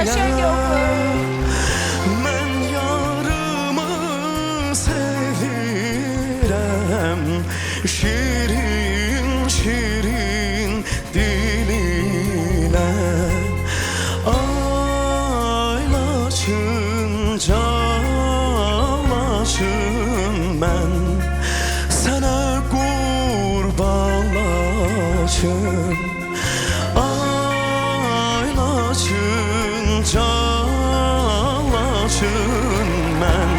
Təşəkkür oxuyur. Mən yarımı sevirəm, şirin şirin dilinə. Aylaçın, calaçın, mən sənə qurbanlaçın. Aylaçın, calaçın, mən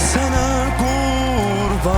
sənə qurbanlaçın.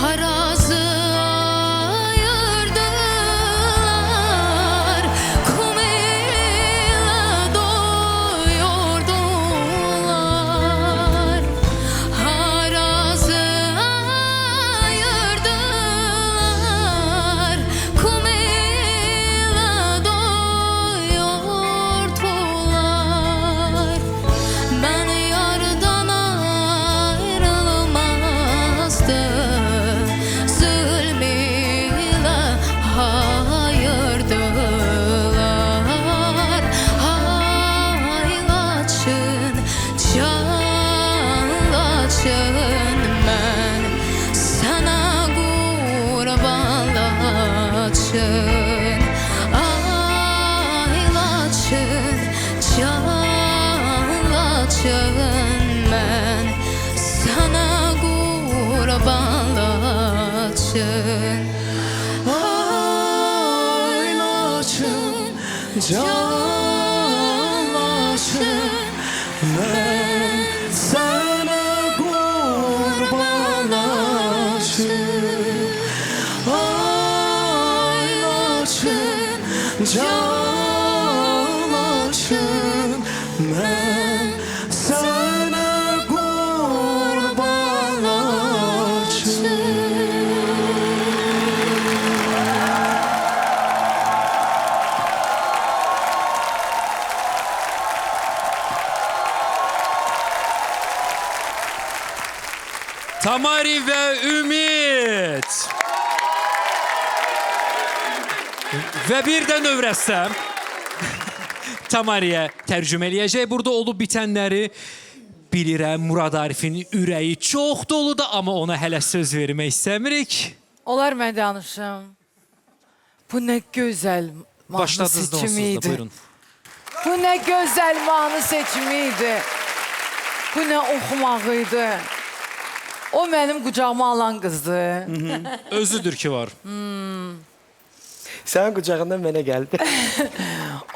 Harazı ayırdılar, kum ile doyurdular. Harazı ayırdılar, kum ile doyurdular. Ben yardan ayrılmazdım, zulmüyle hayırdılar. Aylaçın, çalaçın, ben sana qurbanlaçın. Aylaçın, çalaçın, ben sana qurbanlaçın. Aylaçın, calaçın, mən sənə qurbanlaçın. Aylaçın, calaçın, mən sənə qurbanlaçın. Tamari ve Ümit. Ve bir de növrəssəm Tamari'ye tərcümə eləyəcək. Burada olub bitənləri bilirəm. Murad Arifin ürəyi çox doludur, amma ona hələ söz vermək istəmirik. Olar mən danışım. Bu ne güzel mahnı Başladınız da onsuz da, seçimiydi. buyurun. Bu ne güzel mahnı seçimiydi. Bu ne oxumağıydı. O benim kucağıma alan kızdı. Özüdür ki var. Sənin qucağından mənə gəldi.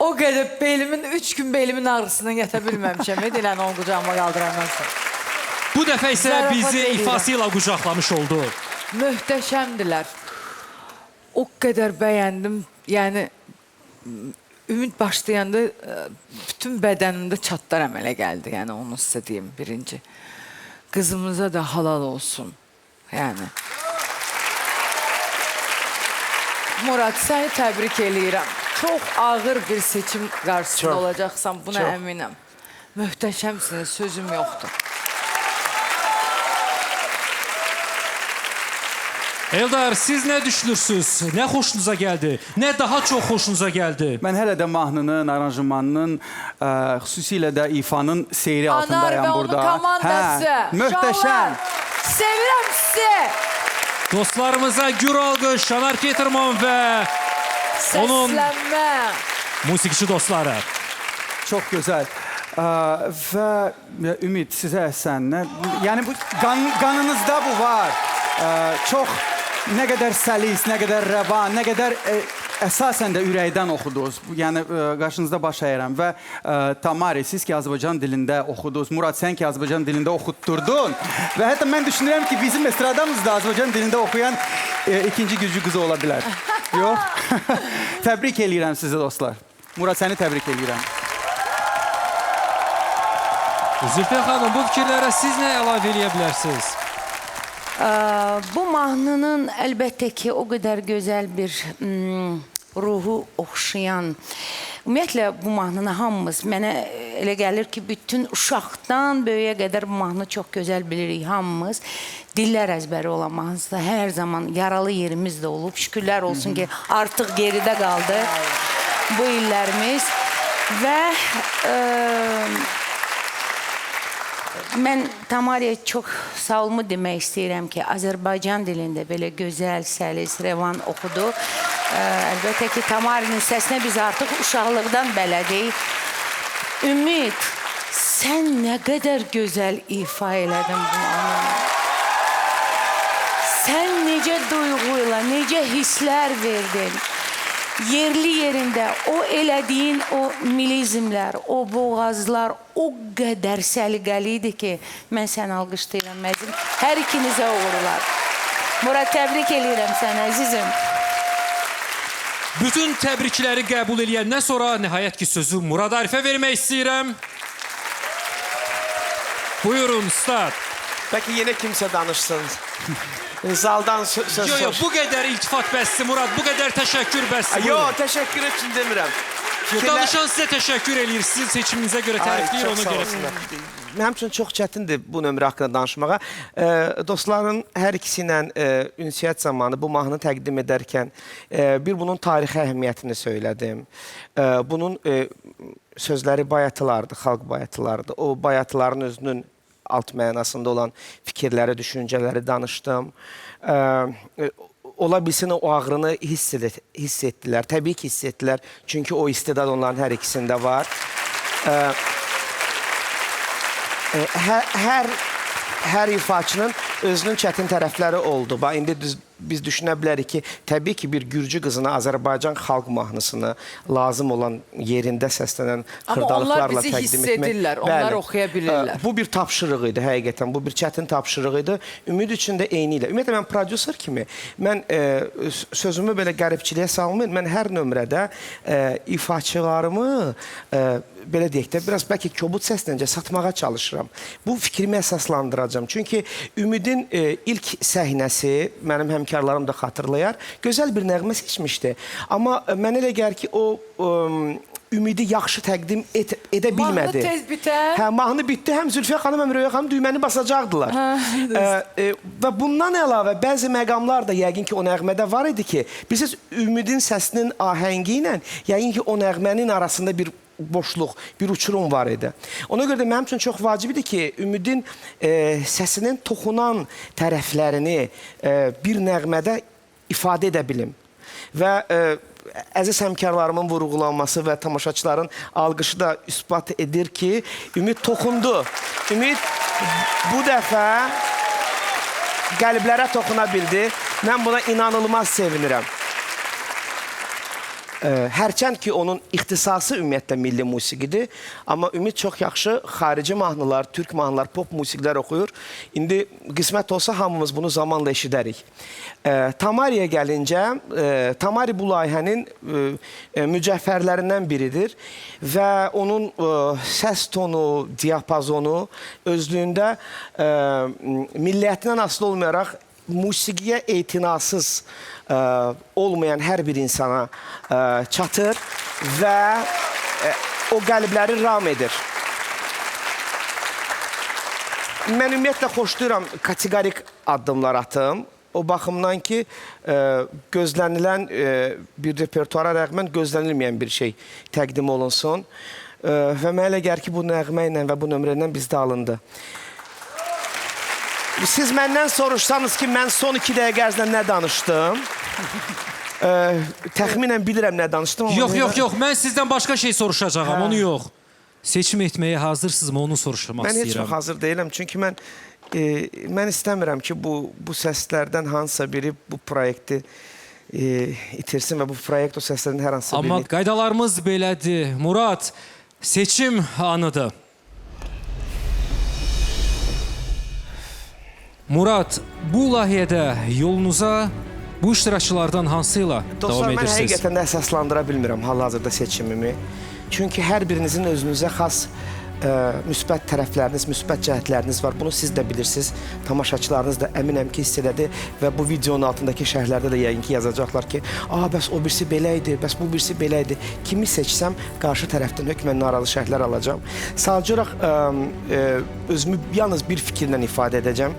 O kadar belimin, 3 gün belimin ağrısından yata bilməmişəm. Edilən onun kucağıma kaldırandan sonra. Bu dəfə isə Zarafat bizi edirəm. ifasıyla qucaqlamış oldu. Möhtəşəmdilər. O kadar beğendim. Yani Ümit başlayanda bütün bedenimde çatlar əmələ geldi. Yani onu size diyeyim birinci. Kızımıza da halal olsun. Yani. Murad, seni tebrik eləyirəm. Çok ağır bir seçim karşısında Çok. olacaksan buna Çok. eminim. Möhtəşəmsiniz, sözüm yoktu. Eldar, siz nə düşünürsünüz? Nə xoşunuza gəldi? Nə daha çox xoşunuza gəldi? Mən hələ də mahnının, aranjmanının, xüsusilə də ifanın seyri Anar altındayam ve onun burada. komandası. Möhtəşəm. Uşaqlar, sevirəm sizi. Dostlarımıza gür alqış, Şanar Keterman və onun Seslenme. musiqiçi dostları. Çox gözəl. Və Ümid, sizə əhsən. Yəni bu qanınızda bu var. Çox nə qədər səlis, nə qədər rəvan, nə qədər əsasən də ürəkdən oxudunuz. Yəni qarşınızda baş əyirəm və Tamari, siz ki Azərbaycan dilində oxudunuz. Murad, sən ki Azərbaycan dilində oxutdurdun. Və hətta mən düşünürəm ki bizim estradamızda Azərbaycan dilində oxuyan ikinci güclü qızı ola bilər. Yox? Təbrik eləyirəm sizi dostlar. Murad, səni təbrik eləyirəm. Zülfiyə xanım, bu fikirlərə siz nə əlavə eləyə bilərsiniz? Bu mahnının əlbəttə ki o qədər gözəl bir ruhu oxşayan Ümumiyyətlə bu mahnını hamımız, mənə elə gəlir ki, bütün uşaqdan böyüyə qədər bu mahnını çox gözəl bilirik hamımız. Dillər əzbəri olan mahnısı hər zaman yaralı yerimiz də olub. Şükürlər olsun ki, artıq geridə qaldı bu illərimiz. Və mən Tamariyə çox sağ olmu demək istəyirəm ki, Azərbaycan dilində belə gözəl, səlis, rəvan oxudu. Əlbəttə ki, Tamarinin səsinə biz artıq uşaqlıqdan bələdiyik. Ümid, sən nə qədər gözəl ifa elədin bu anını. Sən necə duyğuyla, necə hisslər verdin. Yerli yerində o elədiyin o milizmlər, o boğazlar o qədər səliqəli idi ki, mən səni alqışlayıram Məzin. Hər ikinizə uğurlar. Murad, təbrik edirəm səni, əzizim. Bütün təbrikləri qəbul eləyəndən sonra nəhayət ki, sözü Murad Arifə vermək istəyirəm. Buyurun, ustad. Bəlkə yenə kimsə danışsın. Zaldan söz Yox, bu qədər iltifat bəsdir Murad, bu qədər təşəkkür bəsdir. Yox, təşəkkür üçün demirəm. Danışan sizə təşəkkür eləyir, sizin seçiminizə görə tərifləyir, ona görə. Mənim üçün çox çətindir bu nömrə haqqında danışmağa. Dostların hər ikisi ilə ünsiyyət zamanı bu mahnını təqdim edərkən bir bunun tarixi əhəmiyyətini söylədim. Bunun sözləri bayatılardı, xalq bayatılardı. O bayatıların özünün alt mənasında olan fikirləri, düşüncələri danışdım. Ola bilsin o ağrını hiss etdilər. Təbii ki, hiss etdilər. Çünki o istedad onların hər ikisində var. Hər ifaçının özünün çətin tərəfləri oldu. İndi biz düşünə bilərik ki, təbii ki, bir gürcü qızına Azərbaycan xalq mahnısını lazım olan yerində səslənən xırdalıqlarla təqdim etmək. Amma onlar bizi hiss edirlər, onlar oxuya bilirlər. Bu bir tapşırıq idi, həqiqətən. Bu bir çətin tapşırıq idi. Ümid üçün də eyni ilə. Ümumiyyətlə, mən prodüser kimi, mən sözümü belə qəribçiliyə salmayın. Mən hər nömrədə ifaçılarımı belə deyək də, biraz bəlkə kobud səsləncə satmağa çalışıram. Bu fikrimi əsaslandıracağım. Çünki Ümidin ilk səhnəsi, mənim həmkarlarım da xatırlayar, gözəl bir nəğmə seçmişdi. Amma mənə elə gəlir ki, o Ümidi yaxşı təqdim edə bilmədi. Mahnı tez bitər. Hə, mahnı bitdi. Həm Zülfiyə xanım, həm Röya xanım düyməni basacaqdılar. Və bundan əlavə bəzi məqamlar da yəqin ki, o nəğmədə var idi ki, bilirsiniz, Ümidin səsinin ahəngi ilə yəqin ki, o nəğmənin arasında bir boşluq, bir uçurum var idi. Ona görə də mənim üçün çox vacibdir ki, Ümidin səsinin toxunan tərəflərini bir nəğmədə ifadə edə bilim. Və əziz həmkarlarımın vurğulanması və tamaşaçıların alqışı da isbat edir ki, Ümid toxundu. Ümid bu dəfə qəlblərə toxuna bildi. Mən buna inanılmaz sevinirəm. Hərçənd ki, onun ixtisası ümumiyyətlə milli musiqidir. Amma Ümid çox yaxşı xarici mahnılar, türk mahnılar, pop musiqilər oxuyur. İndi qismət olsa hamımız bunu zamanla eşidərik. Tamariyə gəlincə, Tamari bu layihənin mücəffərlərindən biridir. Və onun səs tonu, diapazonu özlüyündə millətindən asılı olmayaraq musiqiyə etinasız olmayan hər bir insana çatır və o qəlbləri ram edir. Mən ümumiyyətlə xoşlayıram kateqorik addımlar atım. O baxımdan ki, gözlənilən bir repertuara rəğmən gözlənilməyən bir şey təqdim olunsun. Və mənə elə gəlir ki, bu nəğmə ilə və bu nömrə ilə bizdə alındı. Siz məndən soruşsanız ki, mən son 2 dəqiqə ərzində nə danışdım? Təxminən bilirəm nə danışdım. Yox, mən sizdən başqa şey soruşacağım, onu yox. Seçim etməyə hazırsınızmı, onu soruşmaq istəyirəm. Mən heç çox hazır deyiləm, çünki mən istəmirəm ki, bu səslərdən hansısa biri bu proyekti itirsin və bu proyekt o səslərdən hər hansısa birini... Amma qaydalarımız belədir. Murad, seçim anıdır. Murad, bu layihədə yolunuza bu iştirakçılardan hansıyla davam edirsiniz? Dostlar, mən həqiqətən də əsaslandıra bilmirəm hal-hazırda seçimimi. Çünki hər birinizin özünüzə xas müsbət tərəfləriniz, müsbət cəhətləriniz var. Bunu siz də bilirsiniz. Tamaşaçılarınız da əminəm ki, hiss elədi və bu videonun altındakı şərhlərdə də yəqin ki, yazacaqlar ki, bəs o birisi belə idi, bəs bu birisi belə idi. Kimi seçsəm, qarşı tərəfdən hökmən narazı şərhlər alacağam. Sadəcə olaraq özümü yalnız bir fikirlə ifadə edəcəm.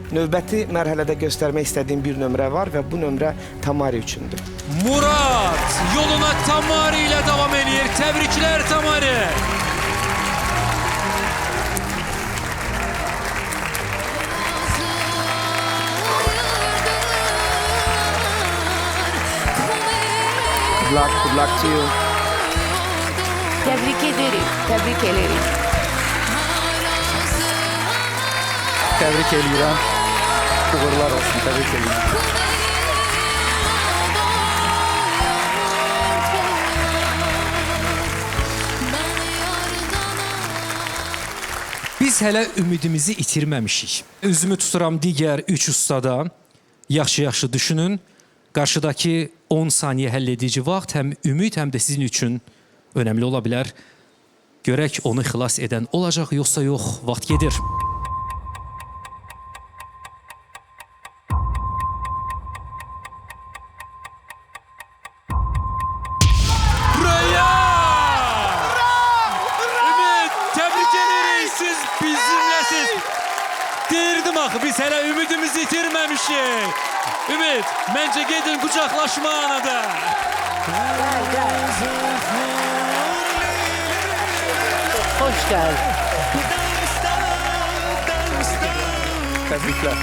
Növbəti mərhələdə göstərmək istədiyim bir nömrə var və bu nömrə Tamari üçündür. Murad yoluna Tamari ilə davam edir. Təbriklər Tamari. Good luck to you. Tebrik ederim, tebrik ederim. Təbrik eləyirəm. Uğurlar olsun, təbrik eləyirəm. Biz hələ ümidimizi itirməmişik. Üzümü tuturam digər 3 ustadan. Yaxşı-yaxşı düşünün. Qarşıdakı 10 saniyə həll edici vaxt həm ümid, həm də sizin üçün önəmli ola bilər. Görək onu xilas edən olacaq, yoxsa yox. Vaxt gedir. Ümid, təbrik edirik. Siz bizimləsiz. Deyirdim axı, biz hələ ümidimizi itirməmişik. Ümid, məncə gedin qucaqlaşma anada. Hoş geldin. Təbriklər.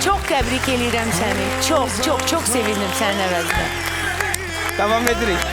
Çok tebrik ederim seni. Çok sevindim senin əvəzinə. Davam edirik.